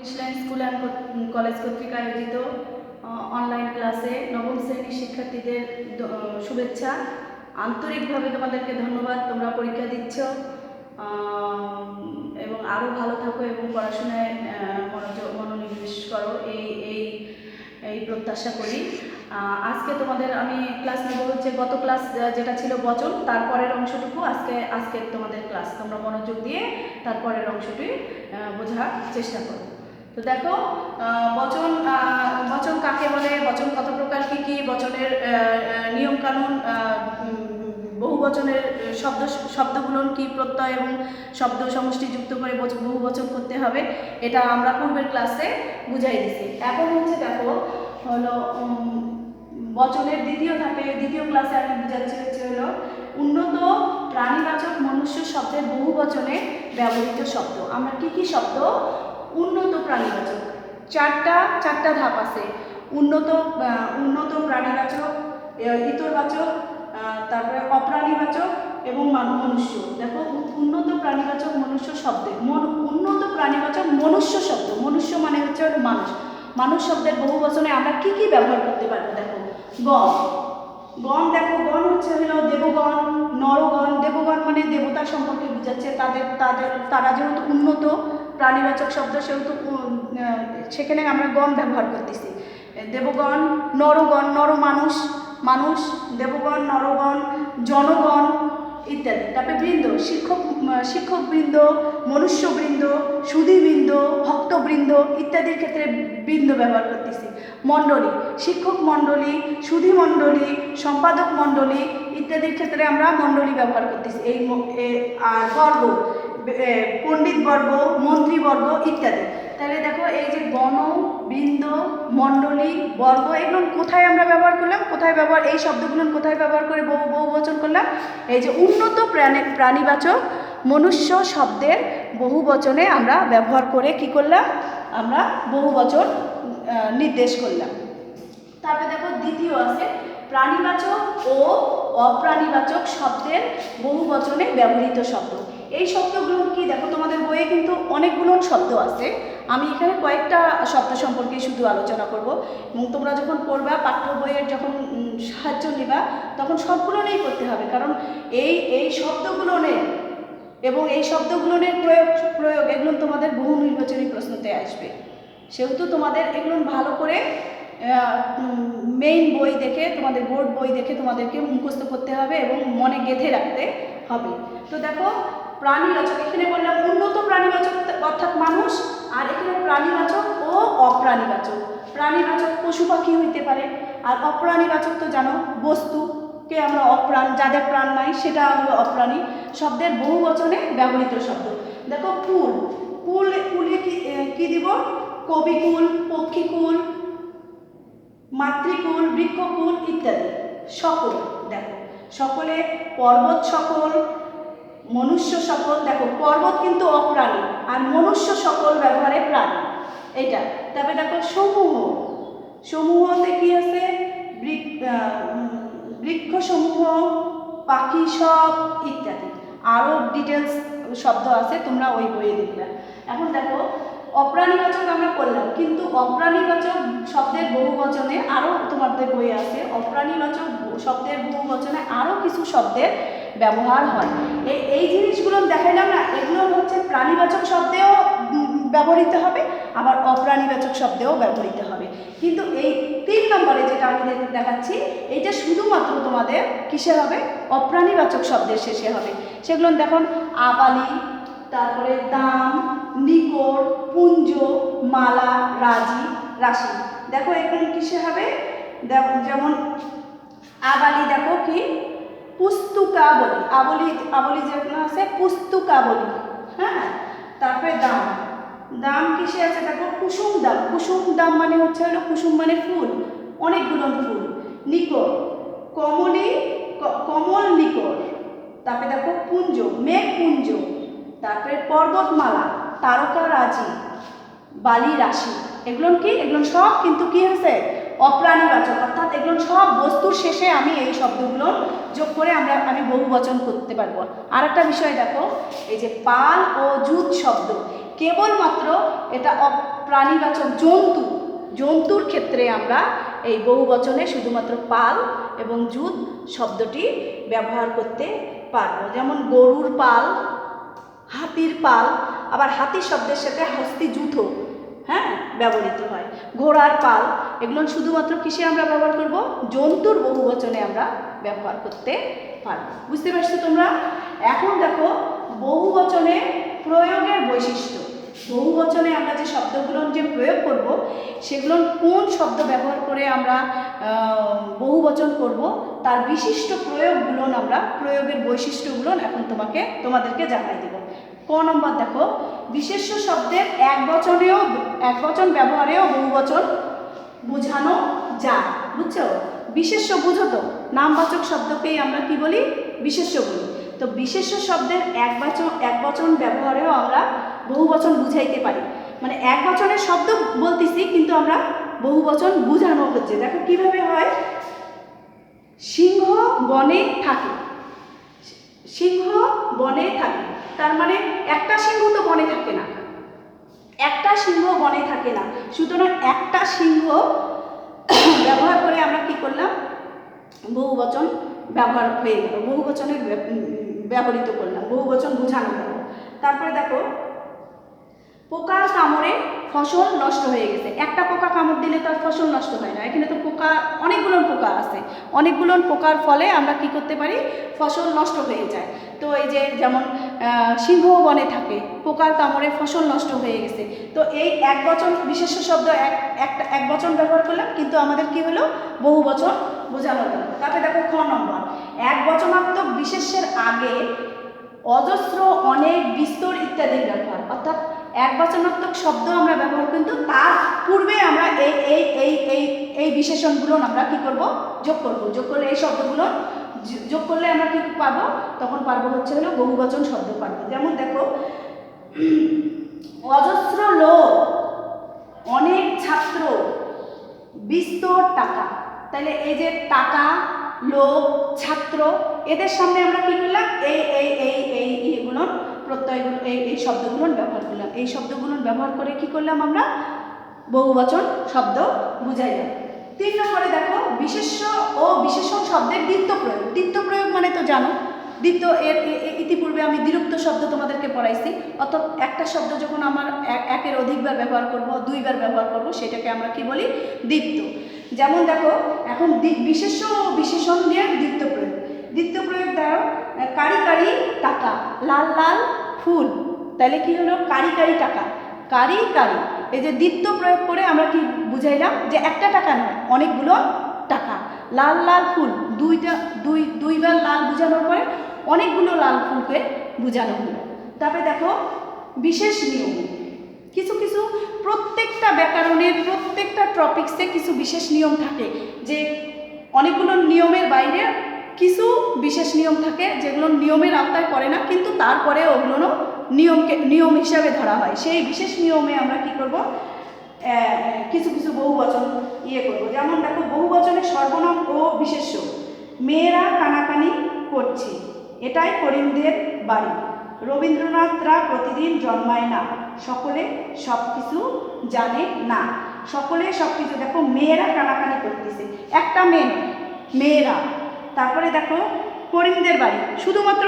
Islam school and college কর্তৃক আয়োজিত online ক্লাসে নবম শ্রেণীর শিক্ষার্থীদের শুভেচ্ছা। আন্তরিকভাবে তোমাদেরকে ধন্যবাদ, তোমরা পরীক্ষা দিচ্ছ এবং আরও ভালো থাকো এবং পড়াশোনায় মনোনিবেশ করো, এই এই এই প্রত্যাশা করি। আজকে তোমাদের আমি ক্লাস নেব হচ্ছে গত ক্লাস যেটা ছিল বচন, তারপরের অংশটুকু আজকে তোমাদের ক্লাস, তোমরা মনোযোগ দিয়ে তারপরের অংশটি বোঝার চেষ্টা করো। তো দেখো, বচন কাকে বলে, বচন কত প্রকার, কী কী বচনের নিয়মকানুন, বহু বচনের শব্দগুলো কি প্রত্যয় এবং শব্দ সমষ্টি যুক্ত করে বহু বচন করতে হবে, এটা আমরা পূর্বের ক্লাসে বুঝাই দিছি। এখন হচ্ছে দেখো হলো বচনের দ্বিতীয় ক্লাসে আমি বুঝাচ্ছি হলো উন্নত প্রাণীবাচক মনুষ্য শব্দের বহু বচনে ব্যবহৃত শব্দ। আমরা কি কি শব্দ উন্নত প্রাণীবাচক, চারটা ধাপ আছে। উন্নত প্রাণীবাচক, ইতরবাচক, তারপরে অপ্রাণীবাচক এবং মনুষ্য। দেখো, উন্নত প্রাণীবাচক মনুষ্য শব্দে উন্নত প্রাণীবাচক মনুষ্য শব্দ, মনুষ্য মানে হচ্ছে মানুষ, মানুষ শব্দের বহু বচনে আমরা কি কি ব্যবহার করতে পারবো। দেখো, গণ, দেখো গণ হচ্ছে হলো দেবগণ, নরগণ। দেবগণ মানে দেবতা সম্পর্কে বোঝাচ্ছে, তারা যেহেতু উন্নত প্রাণীবাচক শব্দ, সেহেতু সেখানে আমরা গণ ব্যবহার করতেছি। দেবগণ, নরগণ, নর মানুষ, দেবগণ, নরগণ, জনগণ ইত্যাদি। তারপরে বৃন্দ, শিক্ষকবৃন্দ, মনুষ্যবৃন্দ, সুধীবৃন্দ, ভক্তবৃন্দ ইত্যাদির ক্ষেত্রে বৃন্দ ব্যবহার করতেছি। মণ্ডলী, শিক্ষক মণ্ডলী, সুধী মণ্ডলী, সম্পাদক মণ্ডলী ইত্যাদির ক্ষেত্রে আমরা মণ্ডলী ব্যবহার করতেছি। আর বর্গ, পণ্ডিতবর্গ, মন্ত্রীবর্গ ইত্যাদি। তাহলে দেখো, এই যে গণ, বৃন্দ, মণ্ডলী, বর্গ, এগুলো কোথায় আমরা ব্যবহার করলাম, এই শব্দগুলো কোথায় ব্যবহার করে বহু বচন করলাম? এই যে উন্নত প্রাণীবাচক মনুষ্য শব্দের বহু বচনে আমরা ব্যবহার করে কি করলাম, আমরা বহু বচন নির্দেশ করলাম। তারপরে দেখো, দ্বিতীয় আছে প্রাণীবাচক ও অপ্রাণীবাচক শব্দের বহু বচনে ব্যবহৃত শব্দ। এই শব্দগুলো কি, দেখো তোমাদের বইয়ে কিন্তু অনেকগুলো শব্দ আছে, আমি এখানে কয়েকটা শব্দ সম্পর্কে শুধু আলোচনা করব। এবং তোমরা যখন পড়বা, পাঠ্য বইয়ের যখন সাহায্য নেবা, তখন সবগুলো নিয়েই করতে হবে, কারণ এই শব্দগুলো নেই এবং এই শব্দগুলোর প্রয়োগ এগুলো তোমাদের বহু নির্বাচনী প্রশ্নতে আসবে। সেহেতু তোমাদের এগুলো ভালো করে মেইন বই দেখে, তোমাদের বোর্ড বই দেখে তোমাদেরকে মুখস্থ করতে হবে এবং মনে গেঁথে রাখতে হবে। তো দেখো, প্রাণীবাচক, এখানে বললাম উন্নত প্রাণীবাচক অর্থাৎ মানুষ, আর এখানে প্রাণীবাচক ও অপ্রাণীবাচক। প্রাণীবাচক পশু পাখি হইতে পারে, আর অপ্রাণীবাচক তো জানো বস্তুকে আমরা অপ্রাণ, যাদের প্রাণ নাই সেটা হলো অপ্রাণী শব্দের বহু বচনে ব্যবহৃত শব্দ। দেখো, ফুলে কি দিব, কবিকুল, পক্ষীকুল, মাতৃকুল, বৃক্ষকুল ইত্যাদি। সকল, দেখো সকলে, পর্বত সকল, মনুষ্য সকল। দেখো, পর্বত কিন্তু অপ্রাণী আর মনুষ্য সকল ব্যবহারে প্রাণী, এটা। তারপরে দেখো, সমূহতে কি আছে, বৃক্ষ সমূহ, পাখি সব ইত্যাদি। আরও ডিটেলস শব্দ আছে, তোমরা ওই বইয়ে দেখবে। এখন দেখো, অপ্রাণীবাচক আমরা করলাম, কিন্তু অপ্রাণীবাচক শব্দের বহু বচনে আরও তোমাদের বই আছে, অপ্রাণীবাচক শব্দের বহু বচনে আরও কিছু শব্দের ব্যবহার হয়। এই জিনিসগুলো দেখাইলাম না, এগুলো হচ্ছে প্রাণীবাচক শব্দেও ব্যবহৃত হবে, আবার অপ্রাণীবাচক শব্দেও ব্যবহৃত হবে। কিন্তু এই 3 নম্বরে যেটা আমি দেখাচ্ছি, এইটা শুধুমাত্র তোমাদের কিসে হবে, অপ্রাণীবাচক শব্দের শেষে হবে। সেগুলো দেখুন, আবালি, তারপরে দাম, নিকট, পুঞ্জ, মালা, রাশি। দেখো এখানে কিসে হবে, যেমন আবালি, দেখো কি, পুস্তুকাবলী, আবলি যেগুলো আছে পুস্তুকাবলী, হ্যাঁ। তারপরে দাম কিসে আছে, দেখো কুসুম দাম মানে হচ্ছে হলো, কুসুম মানে ফুল, অনেকগুলো ফুল। নিকট, কমল নিকট। তারপরে দেখো, পুঞ্জ, মেঘ পুঞ্জ। তারপরে পর্বতমালা, তারকা রাজি, বালি রাশি। এগুলো কি, এগুলো সব কিন্তু কি হয়েছে, অপ্রাণীবাচক, অর্থাৎ এগুলো সব বস্তুর শেষে আমি এই শব্দগুলো যোগ করে আমি বহু বচন করতে পারবো। আর একটা বিষয় দেখো, এই যে পাল ও জুত শব্দ, কেবলমাত্র এটা প্রাণীবাচক জন্তু, জন্তুর ক্ষেত্রে আমরা এই বহুবচনে শুধুমাত্র পাল এবং জুত শব্দটি ব্যবহার করতে পারবো। যেমন গরুর পাল, হাতির পাল, আবার হাতি শব্দের সাথে হস্তি জুথো হ্যাঁ ব্যবহৃত হয়। ঘোড়ার পাল, এগুলো শুধুমাত্র কিসে আমরা ব্যবহার করব? জন্তুর বহুবচনে আমরা ব্যবহার করতে পারবো। বুঝতে পারছো তোমরা? এখন দেখো বহুবচনে প্রয়োগের বৈশিষ্ট্য। বহুবচনে আমরা যে শব্দগুলো যে প্রয়োগ করব সেগুলো কোন শব্দ ব্যবহার করে আমরা বহুবচন করব তার বিশিষ্ট প্রয়োগগুলো আমরা প্রয়োগের বৈশিষ্ট্যগুলো এখন তোমাদেরকে জানাই দেব। ক নম্বর দেখো, বিশেষ্য শব্দের একবচন ব্যবহারেও বহুবচন বোঝানো যায়। বুঝছো? বিশেষ্য বুঝো তো, নামবাচক শব্দকেই আমরা কি বলি? বিশেষ্য বলি। তো বিশেষ্য শব্দের একবচন ব্যবহারেও আমরা বহুবচন বুঝাইতে পারি। মানে একবচনের শব্দ বলতেছি কিন্তু আমরা বহুবচন বুঝানো হচ্ছে। দেখো কিভাবে হয়। সিংহ বনে থাকে, সিংহ বনে থাকে, তার মানে একটা সিংহ তো বনে থাকে না, একটা সিংহ বনে থাকে না। সুতরাং একটা সিংহ ব্যবহার করে আমরা কি করলাম? বহুবচন ব্যবহার হয়ে গেল, বহুবচনের ব্যবহৃত করলাম, বহুবচন বোঝানো গেল। তারপরে দেখো, পোকার কামড়ে ফসল নষ্ট হয়ে গেছে। একটা পোকা কামড় দিলে তার ফসল নষ্ট হয় না, এখানে তো পোকা অনেকগুলো পোকা আছে, অনেকগুলো পোকার ফলে আমরা কি করতে পারি? ফসল নষ্ট হয়ে যায়। তো এই যে যেমন সিংহ বনে থাকে, পোকার কামড়ে ফসল নষ্ট হয়ে গেছে। তো এই একবচন বিশেষ্য শব্দ একবচন ব্যবহার করলাম কিন্তু আমাদের কি হলো? বহুবচন বোঝানো গেল। তারপরে দেখো খ নম্বর, একবচনাত্মক বিশেষ্যের আগে অজস্র, অনেক, বিস্তর ইত্যাদির ব্যবহার। অর্থাৎ একবচনাত্মক শব্দ আমরা ব্যবহার কিন্তু তার পূর্বে আমরা এই এই এই এই এই বিশেষণগুলো আমরা কি করব? যোগ করব। যোগ করলে এই শব্দগুলো যোগ করলে আমরা কি পাবো? তখন পারবো হচ্ছে হলো বহুবচন শব্দ পারবো। যেমন দেখো, অজস্র লোক, অনেক ছাত্র, বিস্তর টাকা। তাহলে এই যে টাকা, লোক, ছাত্র, এদের সামনে আমরা কি করলাম? এই এই এই এই এইগুলো প্রত্যয়গুলো, এই শব্দগুলো ব্যবহার করলাম। এই শব্দগুলো ব্যবহার করে কি করলাম? আমরা বহুবচন শব্দ বুঝাইলাম। 3 নম্বরে দেখো, বিশেষ্য ও বিশেষণ শব্দের দ্বিত্ব প্রয়োগ। দ্বিত্ব প্রয়োগ মানে তো জানো, দ্বিত্ব ইতিপূর্বে আমি দ্বিরুক্ত শব্দ তোমাদেরকে পড়াইছি। অর্থাৎ একটা শব্দ যখন আমার একের অধিকবার ব্যবহার করব, 2বার ব্যবহার করব, সেটাকে আমরা কি বলি? দ্বিত্ব। যেমন দেখো, এখন বিশেষ্য ও বিশেষণ নিয়ে দ্বিত্ব প্রয়োগ। দ্বিত্ব প্রয়োগ দ্বারা কারি কারি টাকা, লাল লাল ফুল। তাহলে কি হলো? কারি কারি টাকা, কারি কারি। এই যে দ্বিত্ব প্রয়োগ করে আমরা কি বুঝাইলাম? যে একটা টাকা নয়, অনেকগুলো টাকা। লাল লাল ফুল, দুইবার লাল বোঝানোর পরে অনেকগুলো লাল ফুলকে বোঝানো হলো। তারপরে দেখো, বিশেষ নিয়ম। কিছু কিছু প্রত্যেকটা ব্যাকরণের প্রত্যেকটা টপিক্সে কিছু বিশেষ নিয়ম থাকে, যে অনেকগুলো নিয়মের বাইরে কিছু বিশেষ নিয়ম থাকে যেগুলো নিয়মের আওতায় পড়ে না, কিন্তু তারপরে ওগুলো নিয়ম হিসাবে ধরা হয়। সেই বিশেষ নিয়মে আমরা কি করব? কিছু কিছু বহুবচন করব। যেমন দেখো, বহুবচনের সর্বনাম ও বিশেষ্য। মেয়েরা কানাকানি করছে, এটাই করিমদের বাড়ি। রবীন্দ্রনাথরা প্রতিদিন জন্মায় না, সকলে সব কিছু জানে না। সকলে সব কিছু, দেখো মেয়েরা কানাকানি করতেছে, একটা মেয়ে, মেয়েরা। তারপরে দেখো, করিমদের বাড়ি, শুধুমাত্র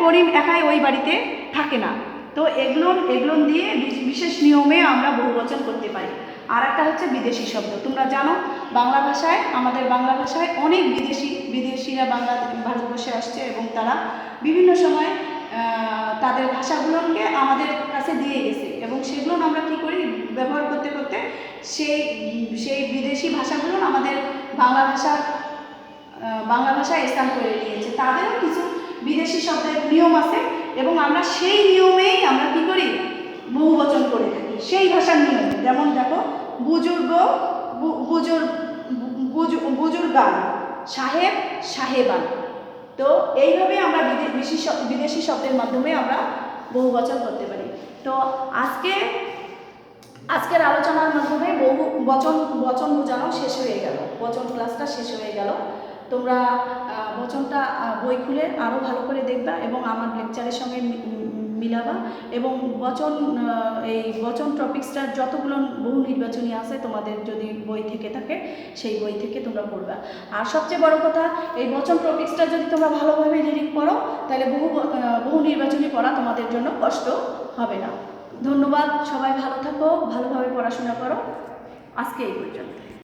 করিম একাই ওই বাড়িতে থাকে না। তো এগুলো দিয়ে বিশেষ নিয়মে আমরা বহুবচন করতে পারি। আর একটা হচ্ছে বিদেশি শব্দ। তোমরা জানো বাংলা ভাষায়, আমাদের বাংলা ভাষায় অনেক বিদেশিরা ভারতবর্ষে আসছে এবং তারা বিভিন্ন সময় তাদের ভাষাগুলোকে আমাদের কাছে দিয়ে গেছে এবং সেগুলো আমরা কি করি? ব্যবহার করতে করতে সেই বিদেশি ভাষাগুলো আমাদের বাংলা ভাষায় স্থান করে নিয়েছে। তাদেরও কিছু বিদেশি শব্দের নিয়ম আছে এবং আমরা সেই নিয়মেই আমরা কি করি? বহুবচন করে থাকি, সেই ভাষার নিয়মে। যেমন দেখো, বুজুর্গান, সাহেব, সাহেবান। তো এইভাবে আমরা বিদেশি শব্দের মাধ্যমে আমরা বহুবচন করতে পারি। তো আজকের আলোচনার মাধ্যমে বচন বোঝানো শেষ হয়ে গেল, বচন ক্লাসটা শেষ হয়ে গেল। তোমরা বচনটা বই খুলে আরও ভালো করে দেখবা এবং আমার লেকচারের সঙ্গে মিলাবা এবং বচন এই বচন টপিক্সটা যতগুলো বহু নির্বাচনী আছে তোমাদের যদি বই থেকে থাকে সেই বই থেকে তোমরা পড়বা। আর সবচেয়ে বড় কথা, এই বচন টপিক্সটা যদি তোমরা ভালোভাবে রিডিং করো তাহলে বহু নির্বাচনী পড়া তোমাদের জন্য কষ্ট হবে না। ধন্যবাদ, সবাই ভালো থাকো, ভালোভাবে পড়াশোনা করো। আজকে এই পর্যন্ত।